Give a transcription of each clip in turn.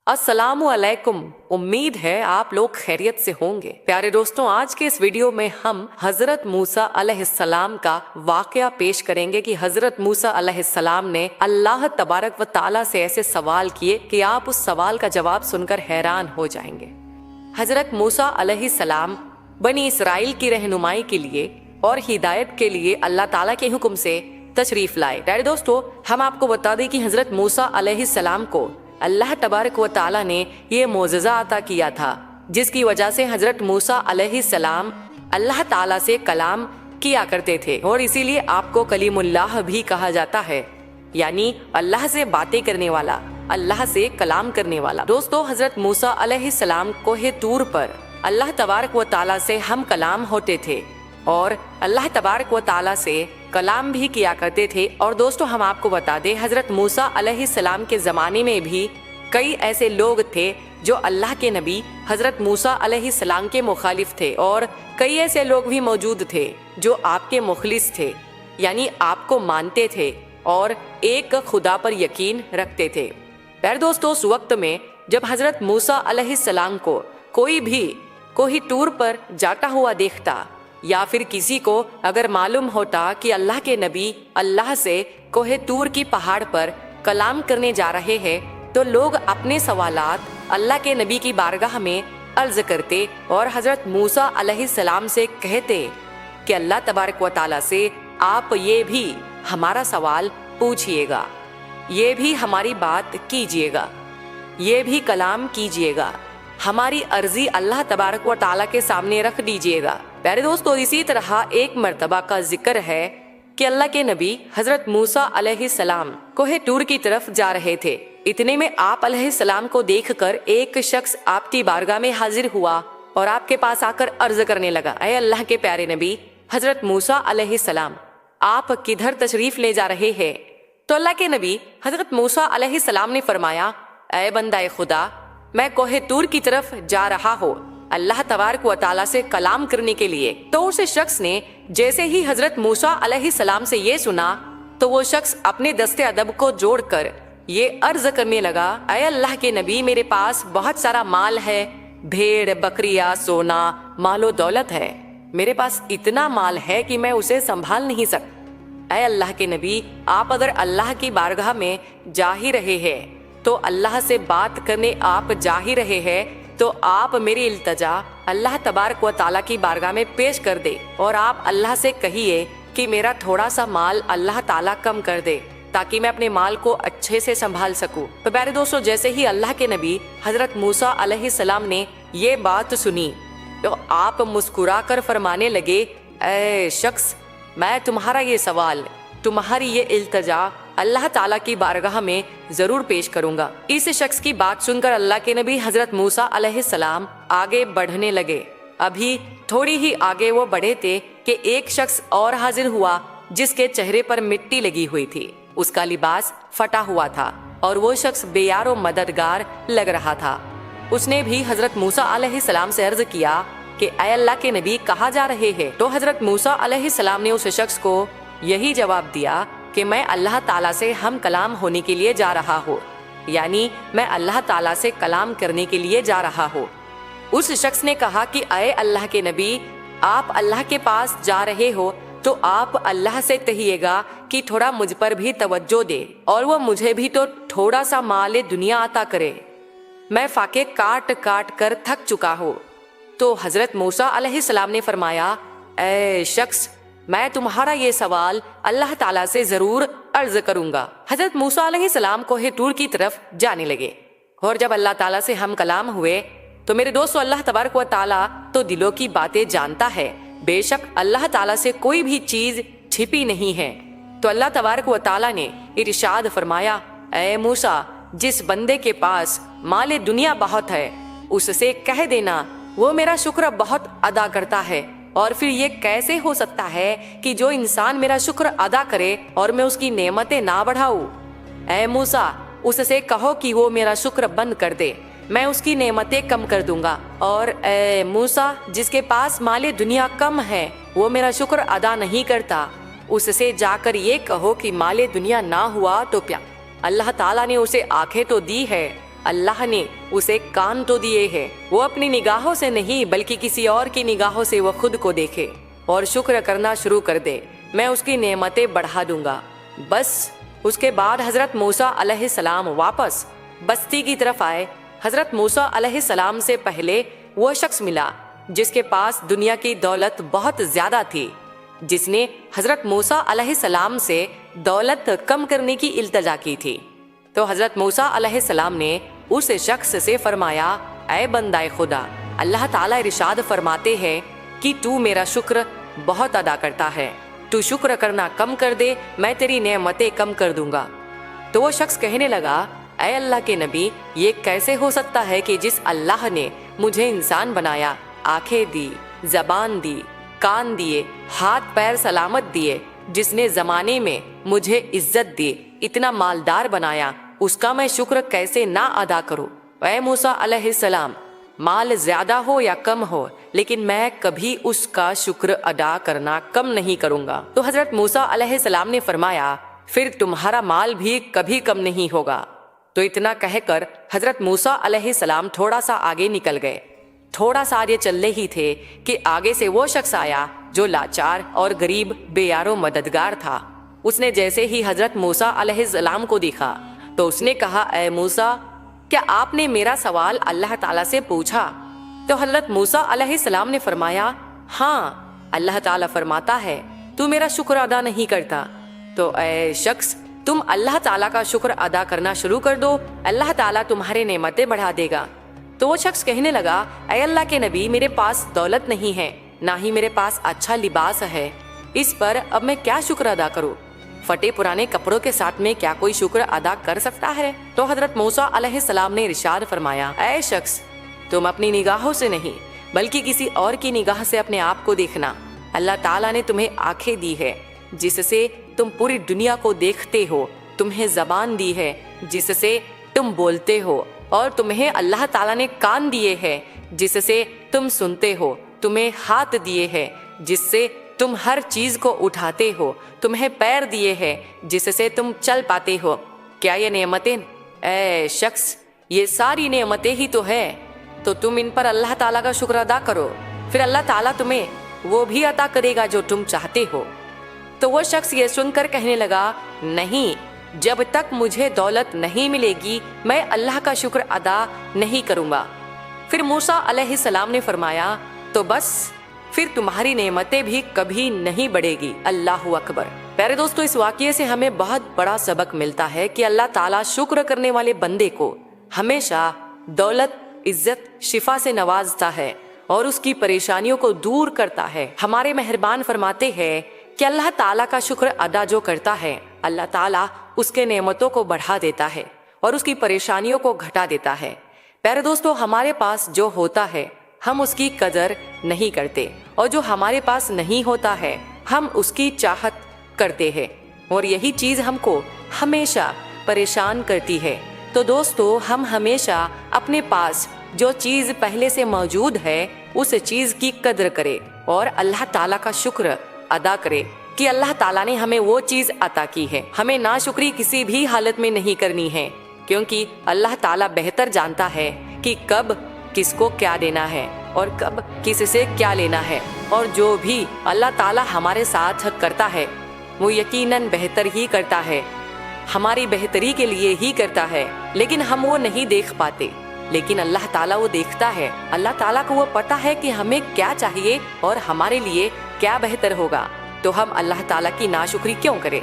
अस्सलामु अलैकुम। उम्मीद है आप लोग खैरियत से होंगे। प्यारे दोस्तों, आज के इस वीडियो में हम हजरत मूसा अलैहिस्सलाम का वाकया पेश करेंगे कि हजरत मूसा अलैहिस्सलाम ने अल्लाह तबारक व ताला से ऐसे सवाल किए कि आप उस सवाल का जवाब सुनकर हैरान हो जाएंगे। हजरत मूसा अलैहिस्सलाम बनी इसराइल की रहनुमाई के लिए और हिदायत के लिए अल्लाह ताला के हुक्म से तशरीफ लाए। प्यारे दोस्तों, हम आपको बता दें कि हजरत मूसा अलैहिस्सलाम को अल्लाह तबारक व ताला ने ये मोजज़ा अता किया था, जिसकी वजह से हजरत मूसा अलैहिस्सलाम अल्लाह ताला से कलाम किया करते थे और इसीलिए आपको कलीमुल्लाह भी कहा जाता है, यानी अल्लाह से बातें करने वाला, अल्लाह से कलाम करने वाला। दोस्तों, हजरत मूसा अलैहिस्सलाम कोहे तूर पर अल्लाह तबारक व ताला से हम कलाम होते थे और अल्लाह तबारक व ताला से कलाम भी किया करते थे। और दोस्तों, हम आपको बता दें, हजरत मूसा अलैहिस्सलाम के ज़माने में भी कई ऐसे लोग थे जो अल्लाह के नबी हजरत मूसा अलैहिस्सलाम के मुखालिफ थे और कई ऐसे लोग भी मौजूद थे जो आपके मुखलिस थे, यानी आपको मानते थे और एक खुदा पर यकीन रखते थे। प्यारे दोस्तों, उस वक्त में जब हजरत मूसा अलैहिस्सलाम को कोई भी कोई टूर पर जाता हुआ देखता या फिर किसी को अगर मालूम होता कि अल्लाह के नबी अल्लाह से कोहे तूर की पहाड़ पर कलाम करने जा रहे हैं, तो लोग अपने सवालात अल्लाह के नबी की बारगाह में अर्ज करते और हजरत मूसा अलैहिस्सलाम से कहते कि अल्लाह तबारक व ताला से आप ये भी हमारा सवाल पूछिएगा, ये भी हमारी बात कीजिएगा, ये भी कलाम कीजिएगा, हमारी अर्जी अल्लाह तबारक व ताला के सामने रख दीजिएगा। प्यारे दोस्तों, इसी तरह एक मर्तबा का जिक्र है कि अल्लाह के नबी हजरत मूसा अलैहिस्सलाम कोहे तूर की तरफ जा रहे थे। इतने में आप अलैहिस्सलाम को देखकर एक शख्स आपकी बारगाह में हाजिर हुआ और आपके पास आकर अर्ज करने लगा, ऐ अल्लाह के प्यारे नबी हजरत मूसा अलैहिस्सलाम, आप किधर तशरीफ ले जा रहे हैं? तो अल्लाह के नबी हजरत मूसा अलैहिस्सलाम ने फरमाया, ऐ बंदा खुदा, मैं कोहे तूर की तरफ जा रहा हूँ अल्लाह तबारक व ताला से कलाम करने के लिए। तो उस शख्स ने जैसे ही हजरत मूसा अलैहिस्सलाम से ये सुना तो वो शख्स अपने दस्ते अदब को जोड़कर ये अर्ज करने लगा, ऐ अल्लाह के नबी, मेरे पास बहुत सारा माल है, भेड़ बकरियां, सोना, मालो दौलत है, मेरे पास इतना माल है कि मैं उसे संभाल नहीं सकता। ऐ अल्लाह के नबी, आप अगर अल्लाह की बारगाह में जा ही रहे हैं, तो अल्लाह से बात करने आप जा ही रहे हैं, तो आप मेरी इल्तजा अल्लाह तबारक व ताला की बारगाह में पेश कर दे और आप अल्लाह से कहिए कि मेरा थोड़ा सा माल अल्लाह ताला कम कर दे ताकि मैं अपने माल को अच्छे से संभाल सकूं। तो प्यारे दोस्तों, जैसे ही अल्लाह के नबी हजरत मूसा अलैहिस्सलाम ने ये बात सुनी तो आप मुस्कुरा कर फरमाने लगे, ऐ शख्स, मैं तुम्हारा ये सवाल, तुम्हारी ये इल्तजा अल्लाह ताला की बारगाह में जरूर पेश करूंगा। इस शख्स की बात सुनकर अल्लाह के नबी हजरत मूसा अलैहिस्सलाम आगे बढ़ने लगे। अभी थोड़ी ही आगे वो बढ़े थे कि एक शख्स और हाजिर हुआ जिसके चेहरे पर मिट्टी लगी हुई थी, उसका लिबास फटा हुआ था और वो शख्स बेयारो मददगार लग रहा था। उसने भी हजरत मूसा अलैहिस्सलाम से अर्ज किया कि ऐ अल्लाह के नबी, कहाँ जा रहे हैं? तो हजरत मूसा अलैहिस्सलाम ने उस शख्स को यही जवाब दिया कि मैं अल्लाह ताला से हम कलाम होने के लिए जा रहा हूँ, यानी मैं अल्लाह ताला से कलाम करने के लिए जा रहा हूँ। उस शख्स ने कहा कि ऐ अल्लाह के नबी, आप अल्लाह के पास जा रहे हो तो आप अल्लाह से कहिएगा कि थोड़ा मुझ पर भी तवज्जो दे और वो मुझे भी तो थोड़ा सा माल दुनिया अता करे, मैं फाके काट काट कर थक चुका हूँ। तो हजरत मूसा अलैहिस्सलाम ने फरमाया, ऐ शख्स, मैं तुम्हारा ये सवाल अल्लाह ताला से जरूर अर्ज करूंगा। हजरत मूसा अलैहिस्सलाम कोहे तूर की तरफ जाने लगे और जब अल्लाह ताला से हम कलाम हुए तो मेरे दोस्तों, अल्लाह तबारक व ताला तो दिलों की बातें जानता है, बेशक अल्लाह ताला से कोई भी चीज छिपी नहीं है। तो अल्लाह तबारक व ताला ने इरशाद फरमाया, ऐ मूसा, जिस बंदे के पास माले दुनिया बहुत है उससे कह देना वो मेरा शुक्र बहुत अदा करता है। और फिर ये कैसे हो सकता है कि जो इंसान मेरा शुक्र अदा करे और मैं उसकी नेमतें ना बढ़ाऊं? ऐ मूसा, उससे कहो कि वो मेरा शुक्र बंद कर दे, मैं उसकी नेमतें कम कर दूंगा। और ऐ मूसा, जिसके पास माले दुनिया कम है वो मेरा शुक्र अदा नहीं करता, उससे जाकर ये कहो कि माले दुनिया ना हुआ तो क्या, अल्लाह ताला ने उसे आंखें तो दी है अल्लाह ने उसे कान तो दिए हैं, वो अपनी निगाहों से नहीं बल्कि किसी और की निगाहों से वो खुद को देखे और शुक्र करना शुरू कर दे, मैं उसकी नेमतें बढ़ा दूंगा। बस उसके बाद हजरत मूसा अलैहिस्सलाम वापस बस्ती की तरफ आए। हजरत मूसा अलैहिस्सलाम से पहले वो शख्स मिला जिसके पास दुनिया की दौलत बहुत ज्यादा थी, जिसने हजरत मूसा अलैहिस्सलाम से दौलत कम करने की इल्तजा की थी। तो हजरत मूसा अलैहिस्सलाम ने उस शख्स से फरमाया, ऐ बंदाए खुदा, अल्लाह ताला इरशाद फरमाते हैं कि तू मेरा शुक्र बहुत अदा करता है, तू शुक्र करना कम कर दे, मैं तेरी नेमतें कम कर दूंगा। तो वो शख्स कहने लगा, ऐ अल्लाह के नबी, ये कैसे हो सकता है कि जिस अल्लाह ने मुझे इंसान बनाया, आंखें दी, जबान दी, कान दिए, हाथ पैर सलामत दिए, जिसने जमाने में मुझे इज्जत दी, इतना मालदार बनाया, उसका मैं शुक्र कैसे ना अदा करूं? ऐ मूसा अलैहिस्सलाम, माल ज्यादा हो या कम हो, लेकिन मैं कभी उसका शुक्र अदा करना कम नहीं करूंगा। तो हजरत मूसा अलैहिस्सलाम ने फरमाया, फिर तुम्हारा माल भी कभी कम नहीं होगा। तो इतना कहकर हजरत मूसा अलैहिस्सलाम थोड़ा सा आगे निकल गए। थोड़ा सा आगे चलने ही थे कि आगे से वो शख्स आया जो लाचार और गरीब बेयारो मददगार था। उसने जैसे ही हजरत मूसा अलैहिस्सलाम को देखा तो उसने कहा, ऐ मूसा, क्या आपने मेरा सवाल अल्लाह ताला से पूछा? तो हजरत मूसा अलैहिस्सलाम ने फरमाया, हाँ, अल्लाह ताला फरमाता है तू मेरा शुक्र अदा नहीं करता। तो ऐ शख्स, तुम अल्लाह ताला का शुक्र अदा करना शुरू कर दो, अल्लाह ताला तुम्हारे नेमतें बढ़ा देगा। तो वो शख्स कहने लगा, ऐ अल्लाह के नबी, मेरे पास दौलत नहीं है, ना ही मेरे पास अच्छा लिबास है, इस पर अब मैं क्या शुक्र अदा करूं? फटे पुराने कपड़ों के साथ में क्या कोई शुक्र अदा कर सकता है? तो हजरत मूसा अलैहिस्सलाम ने इरशाद फरमाया, ऐ शख्स, तुम अपनी निगाहों से नहीं बल्कि किसी और की निगाह से अपने आप को देखना। अल्लाह ताला ने तुम्हें आंखें दी है जिससे तुम पूरी दुनिया को देखते हो, तुम्हें जबान दी है जिससे तुम बोलते हो, और तुम्हें अल्लाह ताला ने कान दिए हैं जिससे तुम सुनते हो, तुम्हें हाथ दिए हैं जिससे तुम हर चीज को उठाते हो, तुम्हें पैर दिए हैं जिससे तुम चल पाते हो। क्या ये नेमतें? ऐ शख्स, ये सारी नेमतें ही तो है, तो तुम इन पर अल्लाह ताला का शुक्र अदा करो, फिर अल्लाह ताला तुम्हें वो भी अता करेगा जो तुम चाहते हो। तो वो शख्स ये सुनकर कहने लगा, नहीं, जब तक मुझे दौलत नहीं मिलेगी मैं अल्लाह का शुक्र अदा नहीं करूंगा। फिर मूसा अलैहिस्सलाम ने फरमाया, तो बस फिर तुम्हारी नेमतें भी कभी नहीं बढ़ेगी। अल्लाहु अकबर। प्यारे दोस्तों, इस वाक़ये से हमें बहुत बड़ा सबक मिलता है कि अल्लाह ताला शुक्र करने वाले बंदे को हमेशा दौलत, इज्जत, शिफा से नवाजता है और उसकी परेशानियों को दूर करता है। हमारे मेहरबान फरमाते हैं कि अल्लाह ताला का शुक्र अदा जो करता है, अल्लाह ताला उसके नेमतों को बढ़ा देता है और उसकी परेशानियों को घटा देता है। प्यारे दोस्तों, हमारे पास जो होता है हम उसकी कदर नहीं करते, और जो हमारे पास नहीं होता है हम उसकी चाहत करते हैं, और यही चीज हमको हमेशा परेशान करती है। तो दोस्तों, हम हमेशा अपने पास जो चीज पहले से मौजूद है उस चीज की कदर करें और अल्लाह ताला का शुक्र अदा करें कि अल्लाह ताला ने हमें वो चीज अता की है। हमें नाशुक्री किसी भी हालत में नहीं करनी है, क्योंकि अल्लाह ताला बेहतर जानता है कि कब किसको क्या देना है और कब किससे क्या लेना है, और जो भी अल्लाह ताला हमारे साथ करता है वो यकीनन बेहतर ही करता है, हमारी बेहतरी के लिए ही करता है, लेकिन हम वो नहीं देख पाते। लेकिन अल्लाह ताला वो देखता है। अल्लाह ताला को वो पता है कि हमें क्या चाहिए और हमारे लिए क्या बेहतर होगा। तो हम अल्लाह ताला की नाशुक्री क्यों करें?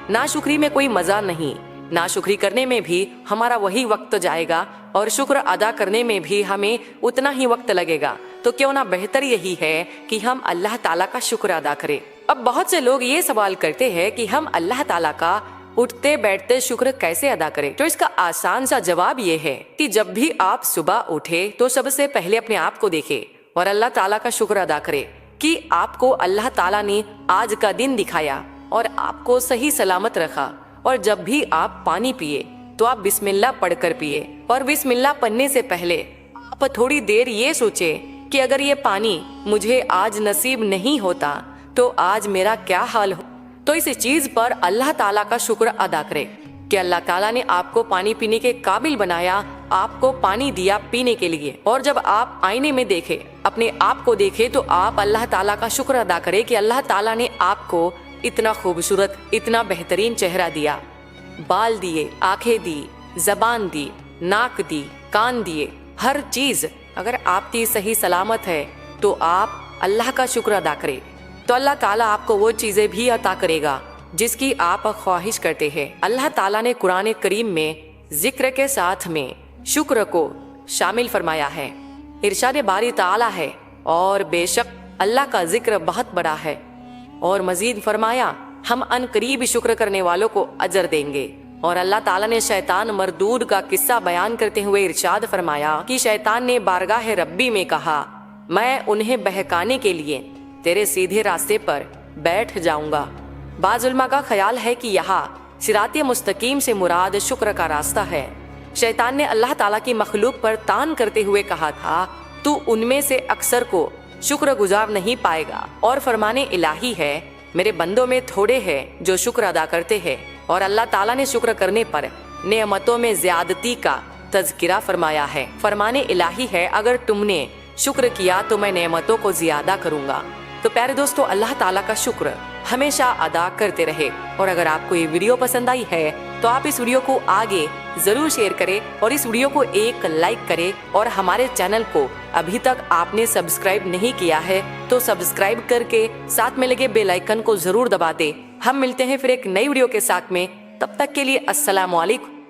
नाशुक्री में कोई मजा नहीं, नाशुक्री करने में भी हमारा वही वक्त जाएगा और शुक्र अदा करने में भी हमें उतना ही वक्त लगेगा। तो क्यों ना बेहतर यही है कि हम अल्लाह ताला का शुक्र अदा करें। अब बहुत से लोग ये सवाल करते हैं कि हम अल्लाह ताला का उठते बैठते शुक्र कैसे अदा करें। तो इसका आसान सा जवाब ये है कि जब भी आप सुबह उठे तो सबसे पहले अपने आप को देखें और अल्लाह ताला का शुक्र अदा करें कि आपको अल्लाह ताला ने आज का दिन दिखाया और आपको सही सलामत रखा। और जब भी आप पानी पिए तो आप बिस्मिल्लाह पढ़कर पिए, और बिस्मिल्लाह पढ़ने से पहले आप थोड़ी देर ये सोचे कि अगर ये पानी मुझे आज नसीब नहीं होता तो आज मेरा क्या हाल हो। तो इस चीज पर अल्लाह ताला का शुक्र अदा करें कि अल्लाह ताला ने आपको पानी पीने के काबिल बनाया, आपको पानी दिया पीने के लिए। और जब आप आईने में देखे, अपने आप को देखे, तो आप अल्लाह ताला का शुक्र अदा करें कि अल्लाह ताला ने आपको इतना खूबसूरत, इतना बेहतरीन चेहरा दिया, बाल दिए, आंखें दी, जबान दी, नाक दी, कान दिए, हर चीज अगर आपकी सही सलामत है तो आप अल्लाह का शुक्र अदा करें, तो अल्लाह ताला आपको वो चीजें भी अता करेगा जिसकी आप ख्वाहिश करते हैं। अल्लाह ताला ने कुरान करीम में जिक्र के साथ में शुक्र को शामिल फरमाया है। इरशाद बारी ताला है, और बेशक अल्लाह का जिक्र बहुत बड़ा है। और मजीद फरमाया, हम अनकरीब शुक्र करने वालों को अजर देंगे। और अल्लाह ताला ने शैतान मरदूद का किस्सा बयान करते हुए इरशाद फरमाया कि शैतान ने बारगाह रब्बी में कहा, मैं उन्हें बहकाने के लिए तेरे सीधे रास्ते पर बैठ जाऊंगा। बाज़ उलमा का ख्याल है कि यहाँ सिरात मुस्तकीम से मुराद शुक्र का रास्ता है। शैतान ने अल्लाह ताला की मखलूक पर तान करते हुए कहा था, तू उनमें से अक्सर को शुक्र गुजार नहीं पाएगा। और फरमाने इलाही है, मेरे बंदों में थोड़े हैं जो शुक्र अदा करते हैं। और अल्लाह ताला ने शुक्र करने पर नेमतों में ज्यादती का तज़किरा फरमाया है। फरमाने इलाही है, अगर तुमने शुक्र किया तो मैं नेमतों को ज्यादा करूंगा। तो प्यारे दोस्तों, अल्लाह ताला का शुक्र हमेशा अदा करते रहे। और अगर आपको ये वीडियो पसंद आई है तो आप इस वीडियो को आगे जरूर शेयर करें और इस वीडियो को एक लाइक करें। और हमारे चैनल को अभी तक आपने सब्सक्राइब नहीं किया है तो सब्सक्राइब करके साथ में लगे बेल आइकन को जरूर दबा दें। हम मिलते हैं फिर एक नई वीडियो के साथ में, तब तक के लिए अस्सलाम वालेकुम।